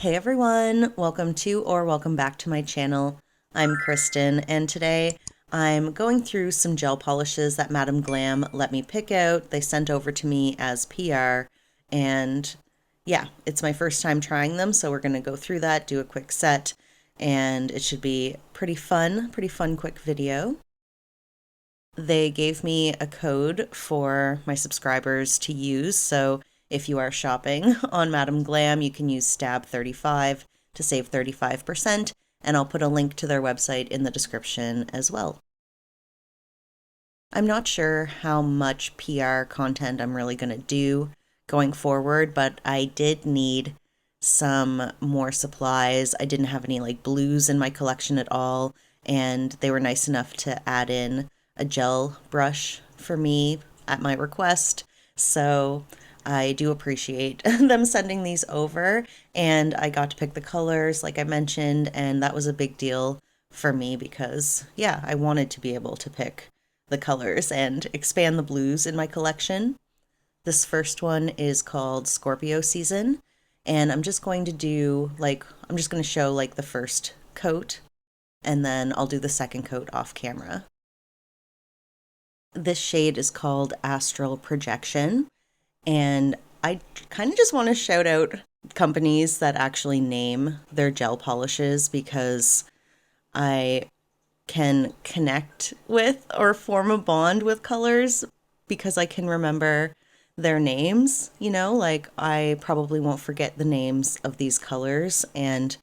Hey everyone, welcome back to my channel. I'm Kristen, and today I'm going through some gel polishes that Madam Glam let me pick out. They sent over to me as PR, and yeah, it's my first time trying them, so we're going to go through that, do a quick set, and it should be pretty fun quick video. They gave me a code for my subscribers to use, so if you are shopping on Madam Glam, you can use STAB35 to save 35%, and I'll put a link to their website in the description as well. I'm not sure how much PR content I'm really going to do going forward, but I did need some more supplies. I didn't have any like blues in my collection at all, and they were nice enough to add in a gel brush for me at my request. So I do appreciate them sending these over, and I got to pick the colors like I mentioned, and that was a big deal for me because, yeah, I wanted to be able to pick the colors and expand the blues in my collection. This first one is called Scorpio Season, and I'm just going to show like the first coat, and then I'll do the second coat off camera. This shade is called Astral Projection, and I kind of just want to shout out companies that actually name their gel polishes because I can connect with or form a bond with colors because I can remember their names, like I probably won't forget the names of these colors, and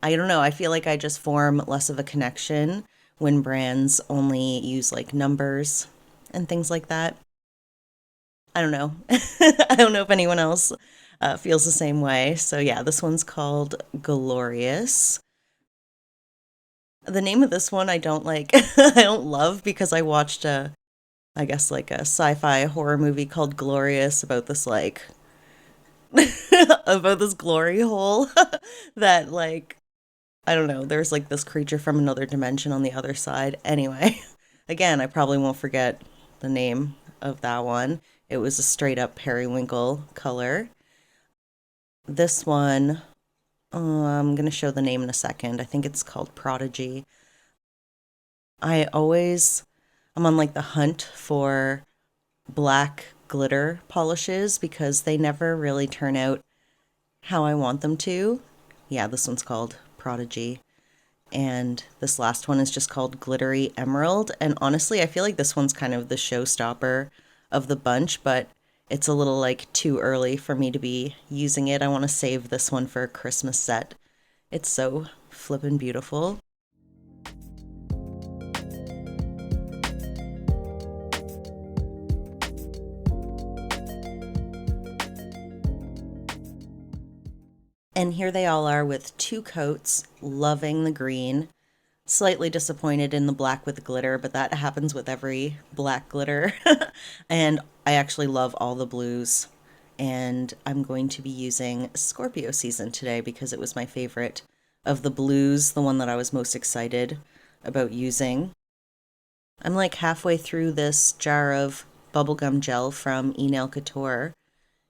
I don't know, I feel like I just form less of a connection when brands only use like numbers and things like that. I don't know. I don't know if anyone else feels the same way. So yeah, this one's called Glorious. The name of this one I don't like, I don't love because I watched I guess like a sci-fi horror movie called Glorious about this like, about this glory hole that like, I don't know, there's like this creature from another dimension on the other side. Anyway, again, I probably won't forget the name of that one. It was a straight up periwinkle color. This one, I'm going to show the name in a second. I think it's called Prodigy. I'm on like the hunt for black glitter polishes because they never really turn out how I want them to. Yeah, this one's called Prodigy. And this last one is just called Glittery Emerald. And honestly, I feel like this one's kind of the showstopper of the bunch, but it's a little like too early for me to be using it. I want to save this one for a Christmas set. It's so flippin' beautiful. And here they all are with two coats, loving the green. Slightly disappointed in the black with glitter, but that happens with every black glitter. And I actually love all the blues. And I'm going to be using Scorpio Season today because it was my favorite of the blues, the one that I was most excited about using. I'm like halfway through this jar of bubblegum gel from Nail Couture.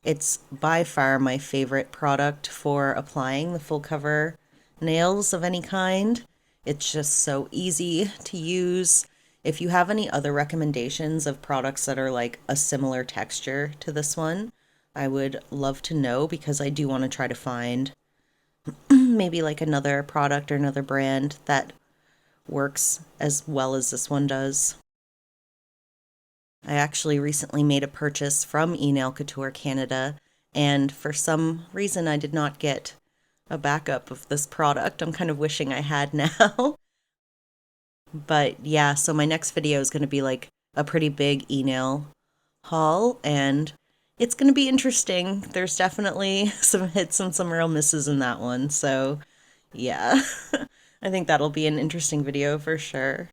It's by far my favorite product for applying the full cover nails of any kind. It's just so easy to use. If you have any other recommendations of products that are like a similar texture to this one, I would love to know because I do want to try to find maybe like another product or another brand that works as well as this one does. I actually recently made a purchase from Nail Couture Canada, and for some reason I did not get a backup of this product. I'm kind of wishing I had now. But yeah, so my next video is going to be like a pretty big e-nail haul, and it's going to be interesting. There's definitely some hits and some real misses in that one. So yeah, I think that'll be an interesting video for sure.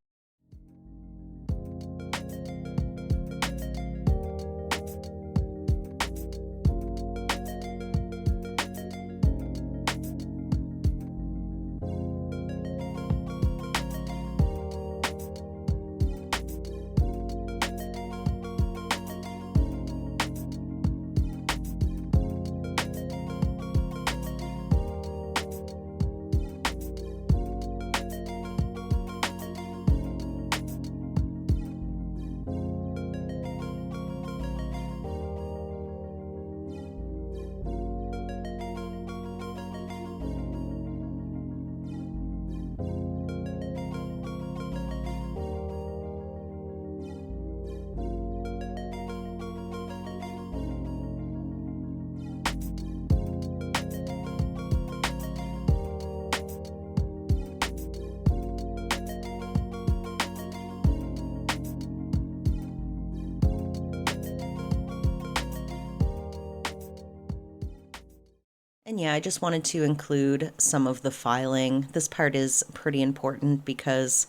And yeah, I just wanted to include some of the filing. This part is pretty important because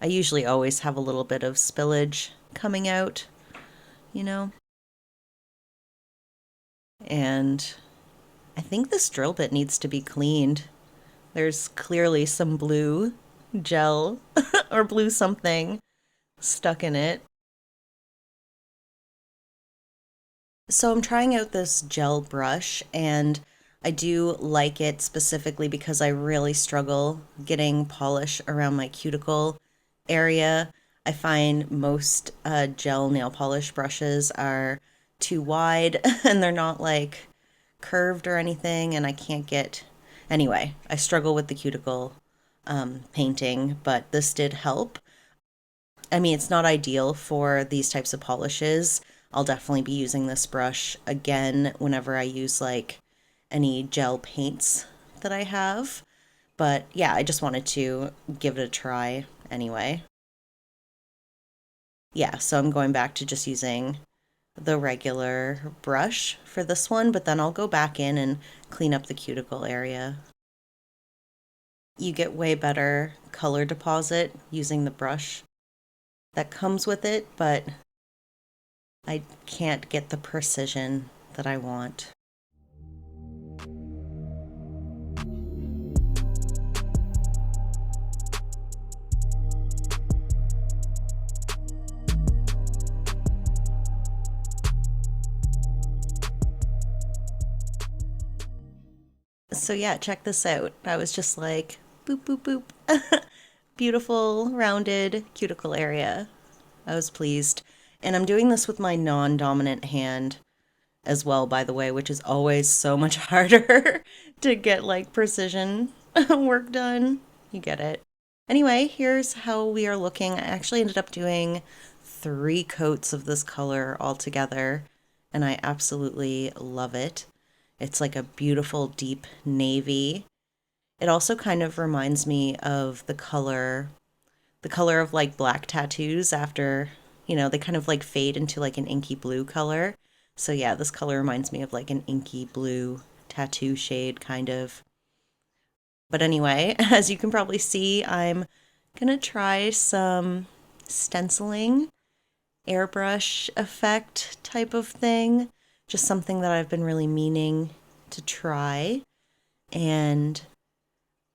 I usually always have a little bit of spillage coming out, you know? And I think this drill bit needs to be cleaned. There's clearly some blue gel or blue something stuck in it. So I'm trying out this gel brush and I do like it specifically because I really struggle getting polish around my cuticle area. I find most gel nail polish brushes are too wide and they're not like curved or anything, and I can't get. Anyway, I struggle with the cuticle painting, but this did help. I mean, it's not ideal for these types of polishes. I'll definitely be using this brush again whenever I use like any gel paints that I have. But yeah, I just wanted to give it a try anyway. Yeah, so I'm going back to just using the regular brush for this one, but then I'll go back in and clean up the cuticle area. You get way better color deposit using the brush that comes with it, but I can't get the precision that I want. So yeah, check this out. I was just like, boop, boop, boop. Beautiful, rounded cuticle area. I was pleased. And I'm doing this with my non-dominant hand as well, by the way, which is always so much harder to get like precision work done. You get it. Anyway, here's how we are looking. I actually ended up doing 3 coats of this color altogether, and I absolutely love it. It's like a beautiful deep navy. It also kind of reminds me of the color of like black tattoos after, they kind of like fade into like an inky blue color. So yeah, this color reminds me of like an inky blue tattoo shade kind of. But anyway, as you can probably see, I'm gonna try some stenciling, airbrush effect type of thing. Just something that I've been really meaning to try. And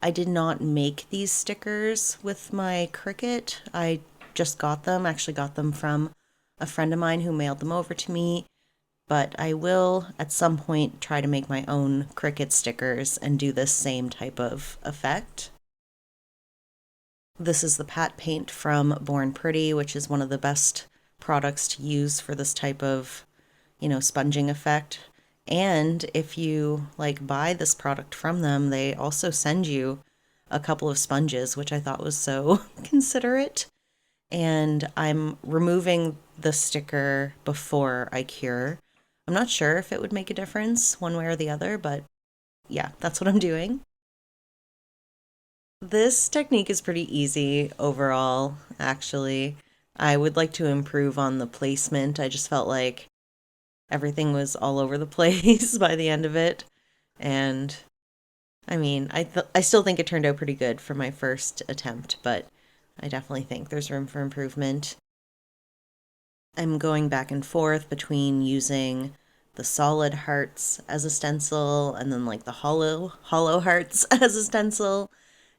I did not make these stickers with my Cricut. I just got them, actually got them from a friend of mine who mailed them over to me. But I will at some point try to make my own Cricut stickers and do this same type of effect. This is the pat paint from Born Pretty, which is one of the best products to use for this type of, sponging effect. And if you like buy this product from them, they also send you a couple of sponges, which I thought was so considerate. And I'm removing the sticker before I cure. I'm not sure if it would make a difference one way or the other, but yeah, that's what I'm doing. This technique is pretty easy overall, actually. I would like to improve on the placement. I just felt like everything was all over the place by the end of it. And I mean, I still think it turned out pretty good for my first attempt, but I definitely think there's room for improvement. I'm going back and forth between using the solid hearts as a stencil and then like the hollow hearts as a stencil.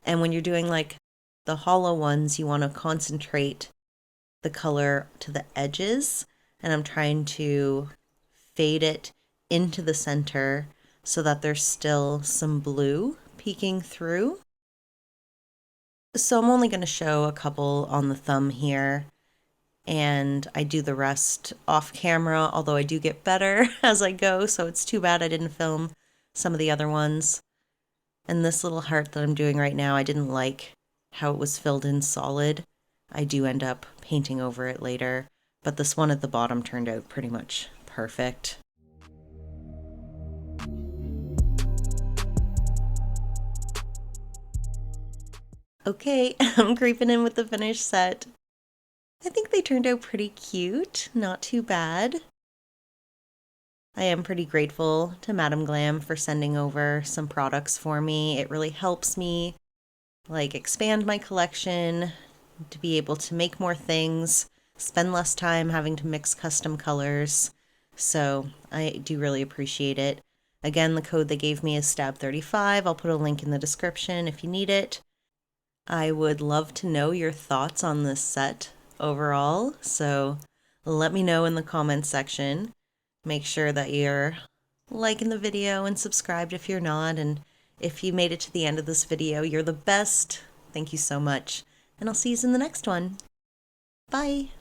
And when you're doing like the hollow ones, you want to concentrate the color to the edges, and I'm trying to fade it into the center so that there's still some blue peeking through. So I'm only going to show a couple on the thumb here, and I do the rest off camera, although I do get better as I go, so it's too bad I didn't film some of the other ones. And this little heart that I'm doing right now, I didn't like how it was filled in solid. I do end up painting over it later, but this one at the bottom turned out pretty much perfect. Okay, I'm creeping in with the finished set. I think they turned out pretty cute, not too bad. I am pretty grateful to Madam Glam for sending over some products for me. It really helps me like expand my collection, to be able to make more things, spend less time having to mix custom colors. So I do really appreciate it. Again, the code they gave me is STAB35. I'll put a link in the description if you need it. I would love to know your thoughts on this set overall, so let me know in the comments section. Make sure that you're liking the video and subscribed if you're not, and if you made it to the end of this video, you're the best. Thank you so much, and I'll see you in the next one. Bye!